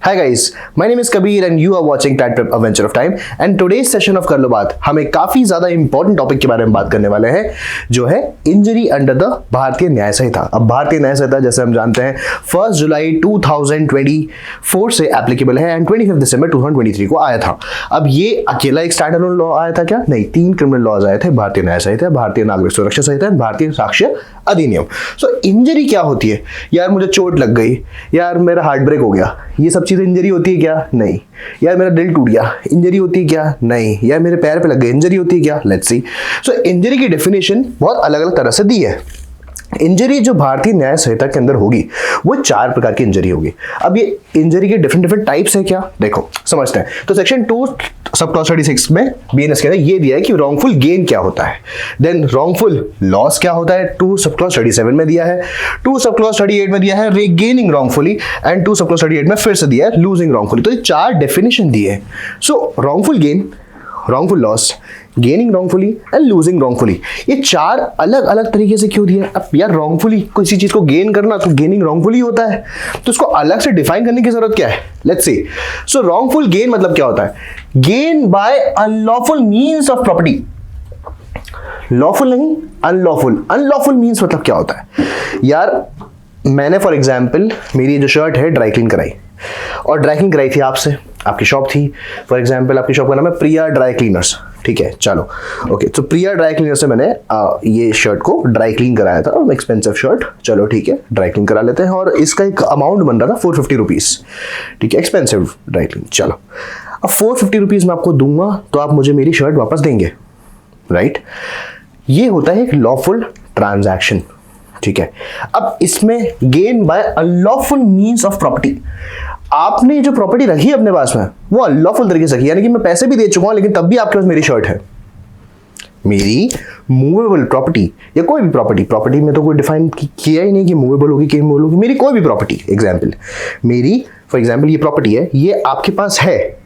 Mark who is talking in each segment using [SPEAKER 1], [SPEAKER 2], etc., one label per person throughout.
[SPEAKER 1] Hi guys, my name is Kabir and you are watching Tat Prep Adventure of Time and today's session of कर लो बात हम एक काफी ज्यादा important topic के बारे में बात करने वाले हैं जो है इंजरी अंडर द भारतीय न्याय संहिता। अब भारतीय न्याय संहिता जैसे हम जानते हैं 1 जुलाई 2024 से एप्लीकेबल है एंड 25 दिसंबर 2023 को आया था। अब ये अकेला एक स्टैंड अलोन लॉ आया था क्या? नहीं, 3 क्रिमिनल लॉज आए थे, भारतीय न्याय संहिता, भारतीय नागरिक सुरक्षा संहिता, भारतीय साक्ष्य अधिनियम। सो इंजरी क्या होती है? यार मुझे चोट लग गई, यार मेरा हार्ट ब्रेक हो गया, ये सब चीजें इंजरी होती है क्या? नहीं। यार मेरा दिल टूट गया, इंजरी होती है क्या? नहीं। यार मेरे पैर पे लग गए, इंजरी होती है क्या? Let's see. सो इंजरी की डेफिनेशन बहुत अलग अलग तरह से दी है। इंजरी जो भारतीय न्याय संहिता के अंदर होगी वो 4 प्रकार की इंजरी होगी। अब ये इंजरी के डिफरेंट टाइप्स है क्या? देखो समझते हैं। तो सेक्शन 2 सब क्लॉज 36 में बीएनएस के अंदर ये दिया है कि रॉन्गफुल गेन क्या होता है, देन रॉन्गफुल लॉस क्या होता है, 2 सब क्लॉज 37 में दिया है, 2 सब क्लॉज 38 में दिया है gaining wrongfully and 2 sub clause 38 में फिर से दिया है लूजिंग रॉन्गफुली। तो ये 4 डेफिनेशन दिए हैं। So wrongful gain, wrongful loss, gaining wrongfully and losing wrongfully, ये 4 अलग अलग तरीके से क्यों दिया? अब यार रॉन्गफुली किसी चीज को गेन करना तो गेनिंग रॉन्गफुली होता है, तो उसको अलग से डिफाइन करने की जरूरत क्या है? Let's see. So wrongful gain मतलब क्या होता है? Gain by unlawful means of property. Lawful नहीं, अनलॉफुल। अनलॉफुल मींस मतलब क्या होता है? यार मैंने फॉर एग्जाम्पल मेरी जो शर्ट है ड्राई क्लीन कराई और ड्राई क्लीन कराई थी आपसे, आपकी शॉप थी, फॉर एग्जाम्पल आपकी शॉप का नाम है प्रिया ड्राई क्लीनर्स, ठीक है, चलो ओके। तो प्रिया ड्राई क्लीनर से मैंने ये शर्ट को ड्राई क्लीन कराया था, एक्सपेंसिव शर्ट, चलो ठीक है, ड्राई क्लीन करा लेते हैं और इसका एक अमाउंट बन रहा था 450 रुपीज़, ठीक है, एक्सपेंसिव ड्राई क्लीन। चलो अब 450 रुपीज़ मैं आपको दूंगा तो आप मुझे मेरी शर्ट वापस देंगे, राइट? ये होता है एक लॉफुल ट्रांजैक्शन, ठीक है। अब इसमें gain by unlawful means of property, आपने जो प्रॉपर्टी रखी है अपने पास में वो अनलॉफुल तरीके से रखी, यानी कि मैं पैसे भी दे चुका हूं लेकिन तब भी आपके पास मेरी शर्ट है। मेरी मूवेबल प्रॉपर्टी या कोई भी प्रॉपर्टी में तो कोई डिफाइन किया ही नहीं कि मूवेबल होगी कि इमूवेबल होगी, मेरी कोई भी प्रॉपर्टी, एग्जाम्पल मेरी फॉर एग्जाम्पल ये प्रॉपर्टी है, ये आपके पास है,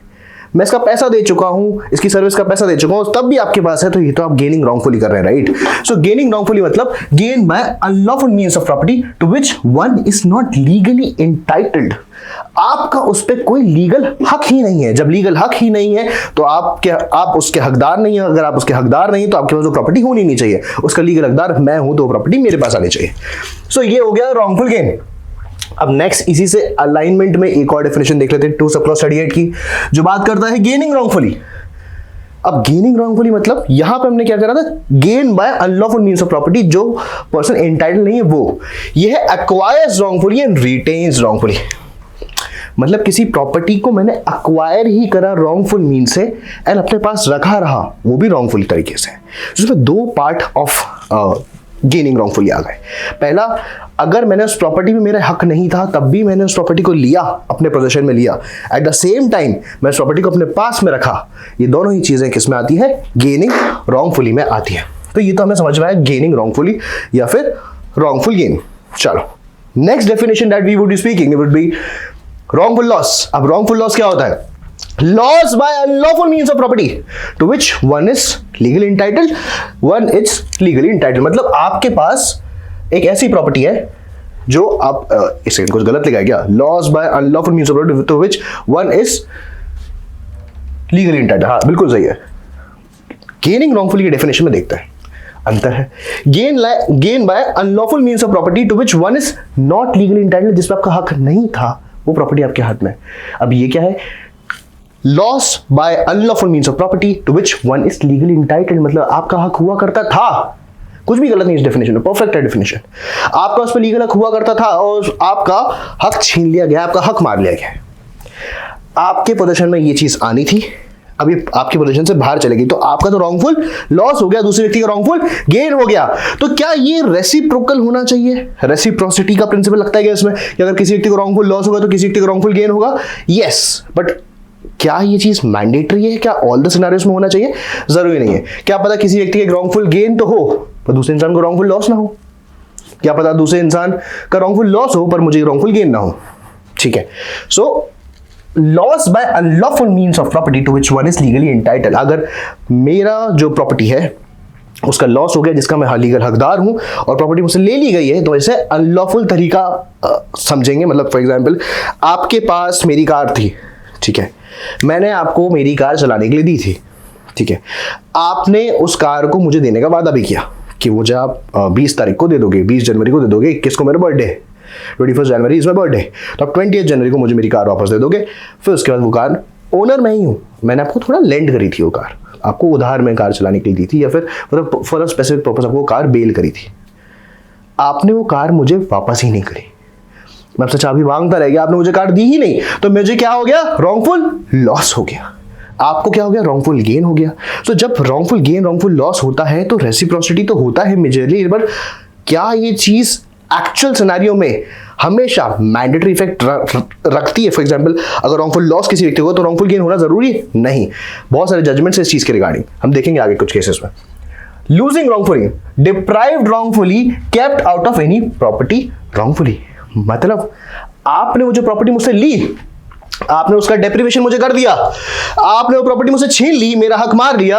[SPEAKER 1] मैं इसका पैसा दे चुका हूं, इसकी सर्विस का पैसा दे चुका हूं, तब भी आपके पास है, तो ये तो आप गेनिंग रॉन्गफुली कर रहे हैं, राइट? सो गेनिंग रॉन्गफुली मतलब gain by unlawful means of property to which one is not legally entitled. आपका उस पर कोई लीगल हक ही नहीं है। जब लीगल हक ही नहीं है तो आप उसके हकदार नहीं है। अगर आप उसके हकदार नहीं तो आपके पास वो प्रॉपर्टी होनी नहीं चाहिए। उसका लीगल हकदार मैं हूं तो प्रॉपर्टी मेरे पास आनी चाहिए। सो ये हो गया रॉन्गफुल गेन। अब नेक्स्ट इसी से अलाइनमेंट में एक और डेफिनेशन देख लेते हैं 2 सब क्लॉज 38 की, जो बात करता है गेनिंग रॉन्गफुली। अब गेनिंग रॉन्गफुली मतलब यहां पे हमने क्या करा था? Gain by unlawful means of property, जो पर्सन एंटाइटल नहीं है वो, ये है acquires wrongfully and retains wrongfully. मतलब किसी प्रॉपर्टी को मैंने अक्वायर ही करा रॉन्गफुल मीन से एंड अपने पास रखा रहा, वो भी रॉन्गफुल तरीके से। जिसमें 2 पार्ट ऑफ गेनिंग रॉन्गफुली आ गए। पहला, अगर मैंने उस प्रॉपर्टी में मेरा हक नहीं था तब भी मैंने उस प्रॉपर्टी को लिया, अपने पोजीशन में लिया, एट द सेम टाइम मैं उस प्रॉपर्टी को अपने पास में रखा, ये दोनों ही चीजें किस में आती है? गेनिंग रॉन्गफुली में आती है। तो ये तो हमें समझ में आया गेनिंग रॉन्गफुली या फिर रॉन्गफुल गेन। चलो next definition that we would be speaking would be wrongful loss। अब wrongful loss क्या होता है? Loss by unlawful means of property to which one is legally entitled, one is legally entitled। मतलब आपके पास एक ऐसी property है जो आप इसे कुछ गलत लिखा है क्या? Loss by unlawful means of property to which one is legally entitled। हाँ बिल्कुल सही है। गेनिंग रॉन्गफुली की डेफिनेशन में देखते हैं, अंतर है। Gain by unlawful means of property to which one is not legally entitled, जिसमें आपका हक नहीं था, वो प्रॉपर्टी आपके हाथ में। अब ये क्या है? Loss by unlawful means of property to which one is legally entitled, मतलब आपका हक हुआ करता था, कुछ भी गलत नहीं इस डेफिनेशन में, परफेक्ट है डेफिनेशन। आपका उस पर लीगल हक हुआ करता था और आपका हक छीन लिया गया, आपका हक मार लिया गया। आपके पोजीशन में ये चीज आनी थी, अभी आपकी पोजीशन से बाहर चलेगी, तो आपका तो रॉन्गफुल लॉस हो गया, दूसरे व्यक्ति का रॉन्गफुल गेन हो गया। तो क्या ये रेसिप्रोकल होना चाहिए? रेसिप्रोसिटी का प्रिंसिपल लगता है क्या इसमें कि अगर किसी व्यक्ति को रॉन्गफुल लॉस होगा तो किसी व्यक्ति को रॉन्गफुल गेन होगा? यस, बट क्या ये चीज मैंडेटरी है? क्या ऑल द सिनेरियोस में होना चाहिए? जरूरी नहीं है। क्या पता किसी व्यक्ति के रॉन्गफुल गेन तो हो पर दूसरे इंसान को रॉन्गफुल लॉस ना हो? क्या पता दूसरे इंसान का रॉन्गफुल लॉस हो पर मुझे रॉन्गफुल गेन ना हो? ठीक है। So loss by unlawful means of property to which one is legally entitled. अगर मेरा जो प्रॉपर्टी है उसका लॉस हो गया जिसका मैं लीगल हकदार हूं और प्रॉपर्टी मुझसे ले ली गई है, तो इसे अनलॉफुल तरीका समझेंगे। मतलब फॉर एग्जांपल आपके पास मेरी कार थी, ठीक है, मैंने आपको मेरी कार चलाने के लिए दी थी, ठीक है, आपने उस कार को मुझे देने का वादा भी किया कि मुझे आप 20 तारीख को दे दोगे, 20 जनवरी को दे दोगे, 21 को मेरा बर्थडे है, 21 जनवरी इज माई बर्थडे, तो आप 20 जनवरी को मुझे मेरी कार वापस दे दोगे। फिर उसके बाद वो कार ओनर मैं ही हूँ, मैंने आपको थोड़ा लेंड करी थी, वो कार आपको उधार में कार चलाने के लिए दी थी या फिर मतलब फॉर अ स्पेसिफिक पर्पस आपको कार बेल करी थी, आपने वो कार मुझे वापस ही नहीं करी, मैं आपसे चाबी मांगता रह गया, आपने मुझे कार दी ही नहीं, तो मुझे क्या हो गया, रॉन्गफुल लॉस हो गया। आपको क्या हो गया, रॉन्गफुल गेन हो गया। तो जब रॉन्गफुल गेन रॉन्गफुल लॉस होता है तो रेसिप्रोसिटी तो होता है मेजरली, बट क्या ये चीज एक्चुअल सिनेरियो में हमेशा मैंडेटरी इफेक्ट रखती है? फॉर एग्जांपल अगर रॉन्गफुल लॉस किसी व्यक्ति को तो रॉन्गफुल गेन होना जरूरी है? नहीं। बहुत सारे जजमेंट्स इस चीज के रिगार्डिंग हम देखेंगे आगे कुछ केसेस में। Losing wrongfully, deprived wrongfully, kept out of any property wrongfully, मतलब आपने वो जो प्रॉपर्टी मुझसे ली, आपने उसका डेप्रिवेशन मुझे कर दिया, आपने वो प्रॉपर्टी मुझसे छीन ली, मेरा हक मार लिया,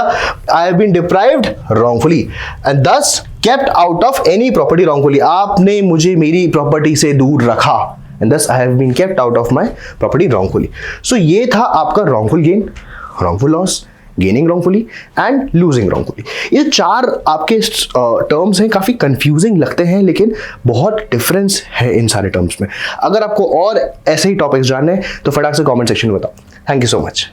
[SPEAKER 1] I have been deprived wrongfully and thus kept out of any property wrongfully, आपने मुझे मेरी प्रॉपर्टी से दूर रखा and thus I have been kept out of my property wrongfully। सो ये था आपका wrongful gain, wrongful loss, gaining wrongfully and losing wrongfully। ये चार आपके टर्म्स हैं, काफी कंफ्यूजिंग लगते हैं लेकिन बहुत डिफरेंस है इन सारे टर्म्स में। अगर आपको और ऐसे ही टॉपिक्स जानने हैं तो फटाक से कमेंट सेक्शन में बताओ। Thank you so much.